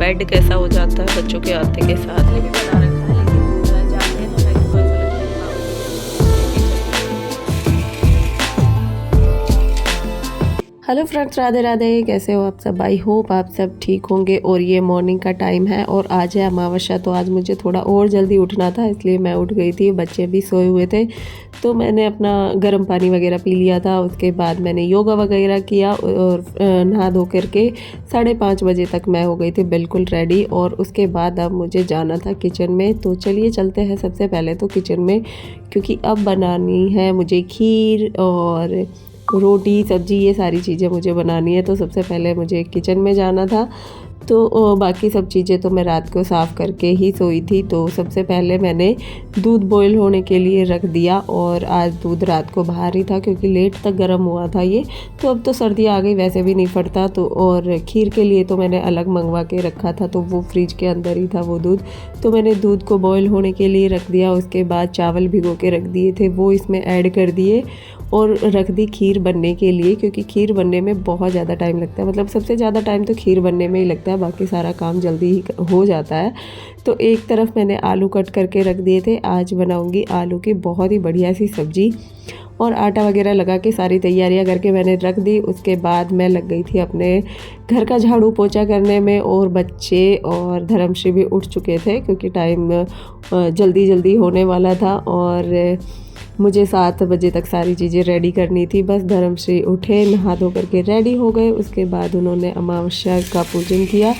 Bed कैसा हो जाता है बच्चों के आते के साथ। भी बना रखा है लेकिन जाते हैं ना कहीं तो ऐसा लगता है। हेलो फ्रेंड्स, राधे राधे, कैसे हो आप सब। आई होप आप सब ठीक होंगे। और ये मॉर्निंग का टाइम है और आज है अमावस्या, तो आज मुझे थोड़ा और जल्दी उठना था, इसलिए मैं उठ गई थी। बच्चे भी सोए हुए थे तो मैंने अपना गर्म पानी वगैरह पी लिया था। उसके बाद मैंने योगा वगैरह किया और नहा धो करके 5:30 बजे तक मैं हो गई थी बिल्कुल रेडी। और उसके बाद अब मुझे जाना था किचन में, तो चलिए चलते हैं सबसे पहले तो किचन में, क्योंकि अब बनानी है मुझे खीर और रोटी सब्जी, ये सारी चीज़ें मुझे बनानी है। तो सबसे पहले मुझे किचन में जाना था। तो बाकी सब चीज़ें तो मैं रात को साफ़ करके ही सोई थी। तो सबसे पहले मैंने दूध बॉईल होने के लिए रख दिया, और आज दूध रात को बाहर ही था क्योंकि लेट तक गर्म हुआ था ये। तो अब तो सर्दी आ गई, वैसे भी नहीं फटता। तो और खीर के लिए तो मैंने अलग मंगवा के रखा था, तो वो फ्रिज के अंदर ही था वो दूध। तो मैंने दूध को बॉईल होने के लिए रख दिया। उसके बाद चावल भिगो के रख दिए थे, वो इसमें ऐड कर दिए और रख दी खीर बनने के लिए, क्योंकि खीर बनने में बहुत ज़्यादा टाइम लगता है। मतलब सबसे ज़्यादा टाइम तो खीर बनने में ही लगता है, बाकी सारा काम जल्दी ही हो जाता है। तो एक तरफ मैंने आलू कट करके रख दिए थे। आज बनाऊंगी आलू की बहुत ही बढ़िया सी सब्जी, और आटा वगैरह लगा के सारी तैयारियां करके मैंने रख दी। उसके बाद मैं लग गई थी अपने घर का झाड़ू पोछा करने में, और बच्चे और धर्मश्री भी उठ चुके थे क्योंकि टाइम जल्दी जल्दी होने वाला था। और मुझे 7 बजे तक सारी चीज़ें रेडी करनी थी। बस धर्मश्री उठे, नहा धो करके रेडी हो गए। उसके बाद उन्होंने अमावस्या का पूजन किया।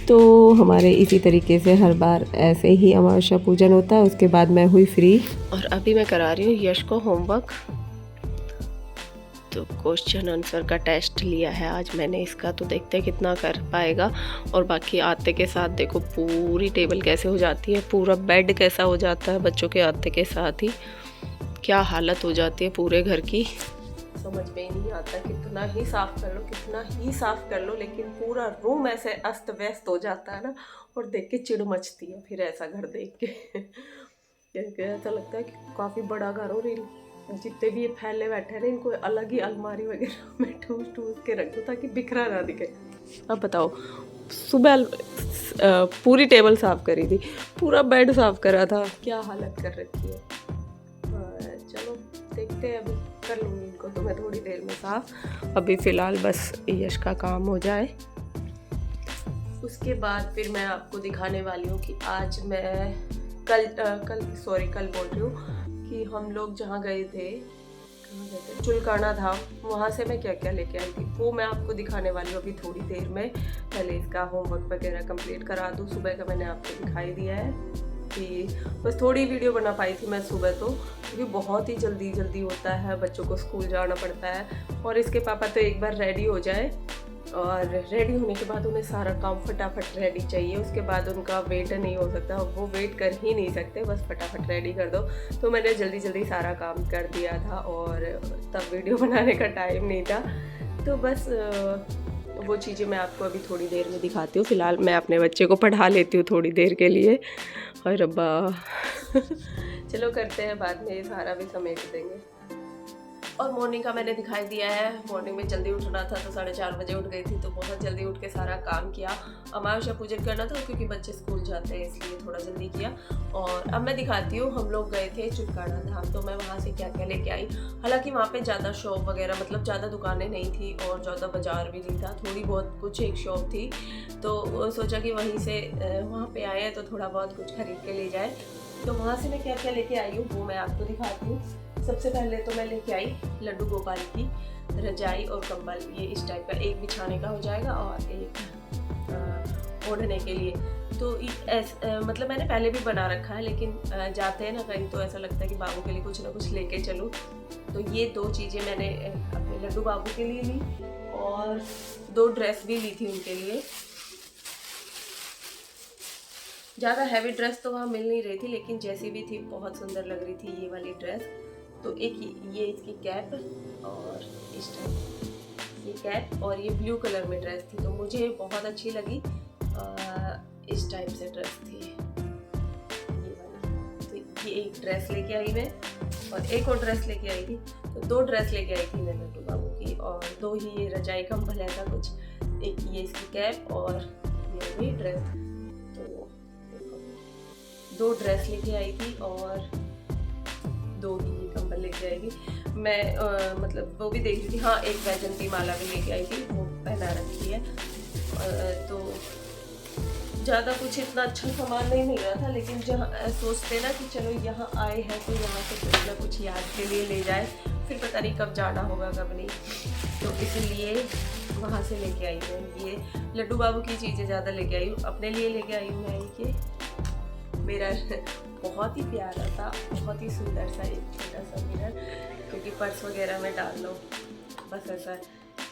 तो हमारे इसी तरीके से हर बार ऐसे ही अमावस्या पूजन होता है। उसके बाद मैं हुई फ्री, और अभी मैं करा रही हूँ यश को होमवर्क। तो क्वेश्चन आंसर का टेस्ट लिया है आज मैंने इसका, तो देखते हैं कितना कर पाएगा। और बाकी आते के साथ देखो पूरी टेबल कैसे हो जाती है, पूरा बेड कैसा हो जाता है बच्चों के आते के साथ ही। क्या हालत हो जाती है पूरे घर की, समझ में ही नहीं आता। कितना ही साफ कर लो, कितना ही साफ कर लो, लेकिन पूरा रूम ऐसे अस्त व्यस्त हो जाता है ना, और देख के चिढ़ मचती है फिर ऐसा घर देख के। ऐसा लगता है कि काफ़ी बड़ा घर हो रही, जितने भी ये फैले बैठे हैं इनको अलग ही अलमारी वगैरह में ठूस ठूस के रख दो ताकि बिखरा ना दिखे। अब बताओ, सुबह पूरी टेबल साफ करी थी, पूरा बेड साफ करा था, क्या हालत कर रखी है। चलो देखते हैं, अभी कर लूँगी इनको तो मैं थोड़ी देर में साफ। अभी फ़िलहाल बस यश का काम हो जाए, उसके बाद फिर मैं आपको दिखाने वाली हूँ कि आज मैं कल बोल रही हूँ कि हम लोग जहाँ गए थे, चुलकाना था, वहाँ से मैं क्या क्या लेके आई थी वो मैं आपको दिखाने वाली हूँ अभी थोड़ी देर में। पहले इसका होमवर्क वगैरह कंप्लीट करा दूँ। सुबह का मैंने आपको दिखाई दिया है कि बस थोड़ी वीडियो बना पाई थी मैं सुबह, तो क्योंकि बहुत ही जल्दी होता है, बच्चों को स्कूल जाना पड़ता है। और इसके पापा तो एक बार रेडी हो जाए, और रेडी होने के बाद उन्हें सारा काम फटाफट रेडी चाहिए। उसके बाद उनका वेट नहीं हो सकता, वो वेट कर ही नहीं सकते, बस फटाफट रेडी कर दो। तो मैंने जल्दी सारा काम कर दिया था, और तब वीडियो बनाने का टाइम नहीं था। तो बस वो चीज़ें मैं आपको अभी थोड़ी देर में दिखाती हूँ। फ़िलहाल मैं अपने बच्चे को पढ़ा लेती हूँ थोड़ी देर के लिए। और रब्बा चलो करते हैं, बाद में ये सारा भी समेट देंगे। और मॉर्निंग का मैंने दिखाई दिया है, मॉर्निंग में जल्दी उठना था तो 4:30 बजे उठ गई थी, तो बहुत जल्दी उठ के सारा काम किया। अमावस्या पूजन करना था क्योंकि बच्चे स्कूल जाते हैं, इसलिए थोड़ा जल्दी किया। और अब मैं दिखाती हूँ, हम लोग गए थे चुलकाना धाम, तो मैं वहाँ से क्या क्या लेके आई। हालांकि वहाँ पे ज़्यादा शॉप वगैरह, मतलब ज़्यादा दुकानें नहीं थी और ज़्यादा बाजार भी नहीं था, थोड़ी बहुत कुछ एक शॉप थी। तो सोचा कि वहीं से वहाँ पे आए हैं तो थोड़ा बहुत कुछ खरीद के ले जाए। तो वहाँ से मैं क्या क्या लेके आई हूँ वो मैं आपको दिखाती हूँ। सबसे पहले तो मैं लेके आई लड्डू गोपाल की रजाई और कंबल, ये इस टाइप का, एक बिछाने का हो जाएगा और एक ओढ़ने के लिए। तो मतलब मैंने पहले भी बना रखा है, लेकिन जाते हैं ना कहीं तो ऐसा लगता है कि बाबू के लिए कुछ ना कुछ लेके चलूँ। तो ये 2 चीज़ें मैंने अपने लड्डू बाबू के लिए ली, और 2 ड्रेस भी ली थी उनके लिए। ज़्यादा हैवी ड्रेस तो वहाँ मिल नहीं रही थी, लेकिन जैसी भी थी बहुत सुंदर लग रही थी ये वाली ड्रेस। तो एक ये इसकी कैप, और इस टाइप ये कैप, और ये ब्लू कलर में ड्रेस थी, तो मुझे बहुत अच्छी लगी। इस टाइप से ड्रेस थी ये वाली। तो ये एक ड्रेस लेके आई मैं, और एक और ड्रेस लेके आई थी। तो 2 ड्रेस लेके आई थी मैं लड्डू बाबू की, और 2 ही ये रजाई कंबल ऐसा कुछ। एक ये इसकी कैप और ये गई ड्रेस। तो 2 ड्रेस लेके आई थी और 2 ही कंबल लेके आई थी मैं। मतलब वो भी देख रही थी, हाँ एक वैजंती माला भी लेके आई थी, वो पहना रखी है। तो ज़्यादा कुछ इतना अच्छा सामान नहीं मिल रहा था, लेकिन जहाँ सोचते ना कि चलो यहाँ आए हैं तो यहाँ से कुछ ना कुछ याद के लिए ले जाए, फिर पता नहीं कब जाना होगा कब नहीं, तो इसलिए वहाँ से लेके आई हूँ। ये लड्डू बाबू की चीज़ें ज़्यादा लेके आई हूँ, अपने लिए लेके आई हूँ मैं ये मिरर। बहुत ही प्यारा था, बहुत ही सुंदर सा एक छोटा सा मिरर, क्योंकि पर्स वगैरह में डाल लो, बस ऐसा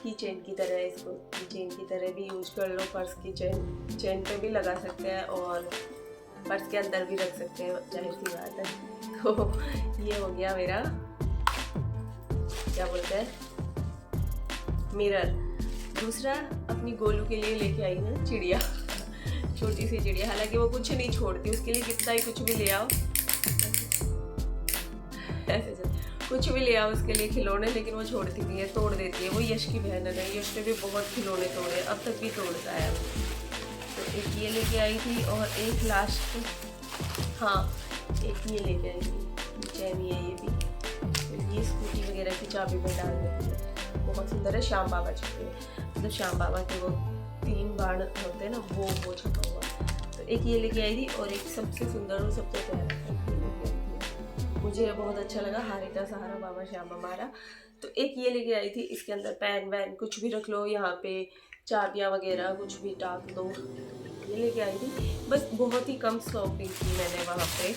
की चेन की तरह, इसको की चेन की तरह भी यूज कर लो। पर्स की चेन पे भी लगा सकते हैं और पर्स के अंदर भी रख सकते हैं, जाहिर सी बात है। तो ये हो गया मेरा क्या बोलते हैं मिरर। दूसरा अपनी गोलू के लिए लेके आई हूँ चिड़िया, छोटी सी चिड़िया, हालांकि वो कुछ नहीं छोड़ती, उसके लिए कितना ही कुछ भी ले आओ, ऐसे कुछ भी ले आओ उसके लिए खिलौने, लेकिन वो छोड़ती नहीं है, तोड़ देती है। वो यश की बहन है, यश ने भी बहुत खिलौने तोड़े, अब तक भी तोड़ता है। तो एक ये लेके आई थी और एक लास्ट, हाँ एक ये लेके आई थी चैन, ये भी, तो ये स्कूटी वगैरह की चाबी में डाल देती है, बहुत सुंदर है। श्याम बाबा छपे, मतलब श्याम बाबा के वो 3 बाण होते हैं ना, वो छपा हुआ। तो एक ये लेके आई थी और एक सबसे सुंदर और सबसे प्यारा मुझे बहुत अच्छा लगा, हारे का सहारा बाबा श्याम हमारा। तो एक ये लेके आई थी, इसके अंदर पेन वैन कुछ भी रख लो, यहाँ पे चाबियाँ वगैरह कुछ भी टाक दो, ये लेके आई थी। बस बहुत ही कम शॉपिंग की मैंने वहाँ पे,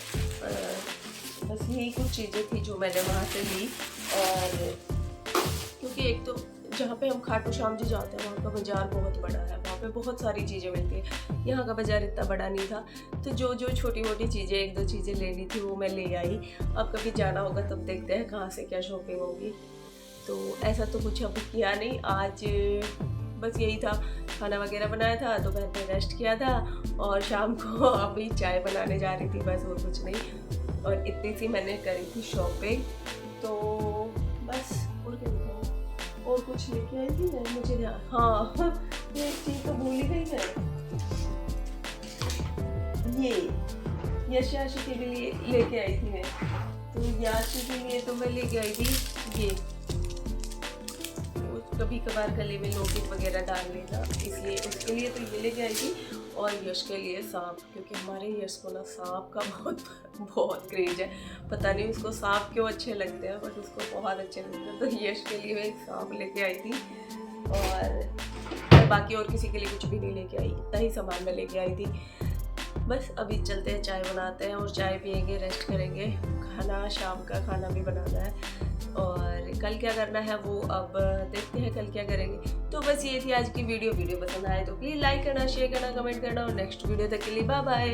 बस यही कुछ चीज़ें थी जो मैंने वहाँ से ली। और क्योंकि एक तो जहाँ पे हम खाटू श्याम जी जाते हैं वहाँ का बाज़ार बहुत बड़ा है, वहाँ पे बहुत सारी चीज़ें मिलती है, यहाँ का बाज़ार इतना बड़ा नहीं था। तो जो छोटी मोटी चीज़ें 1-2 चीज़ें लेनी थी वो मैं ले आई। अब कभी जाना होगा तब देखते हैं कहाँ से क्या शॉपिंग होगी। तो ऐसा तो कुछ अब किया नहीं, आज बस यही था, खाना वगैरह बनाया था, दोपहर में रेस्ट किया था और शाम को अभी चाय बनाने जा रही थी, बस और कुछ नहीं। और इतनी सी मैंने करी थी शॉपिंग, तो बस और क्या और कुछ लेके आई थी मैं, मुझे हाँ ये एक चीज़ तो भूल ही गई मैं, ये यशाशी के लिए लेके आई थी मैं। तो याशी के लिए तो मैं लेके आई थी ये, कभी कभार गले में लॉकेट वगैरह डाल लेना, इसलिए उसके लिए तो ये लेके आई थी। और यश के लिए सांप, क्योंकि हमारे यश को ना सांप का बहुत क्रेज है, पता नहीं उसको सांप क्यों अच्छे लगते हैं, बट उसको बहुत अच्छे लगते हैं। तो यश के लिए मैं एक सांप लेके आई थी और बाकी और किसी के लिए कुछ भी नहीं लेके आई, इतना ही सामान मैं लेके आई थी। बस अभी चलते हैं, चाय बनाते हैं और चाय पियेंगे, रेस्ट करेंगे, खाना शाम का खाना भी बनाना है और कल क्या करना है वो अब देखते हैं कल क्या करेंगे। तो बस ये थी आज की वीडियो पसंद आए तो प्लीज़ लाइक करना, शेयर करना, कमेंट करना और नेक्स्ट वीडियो तक के लिए बाय बाय।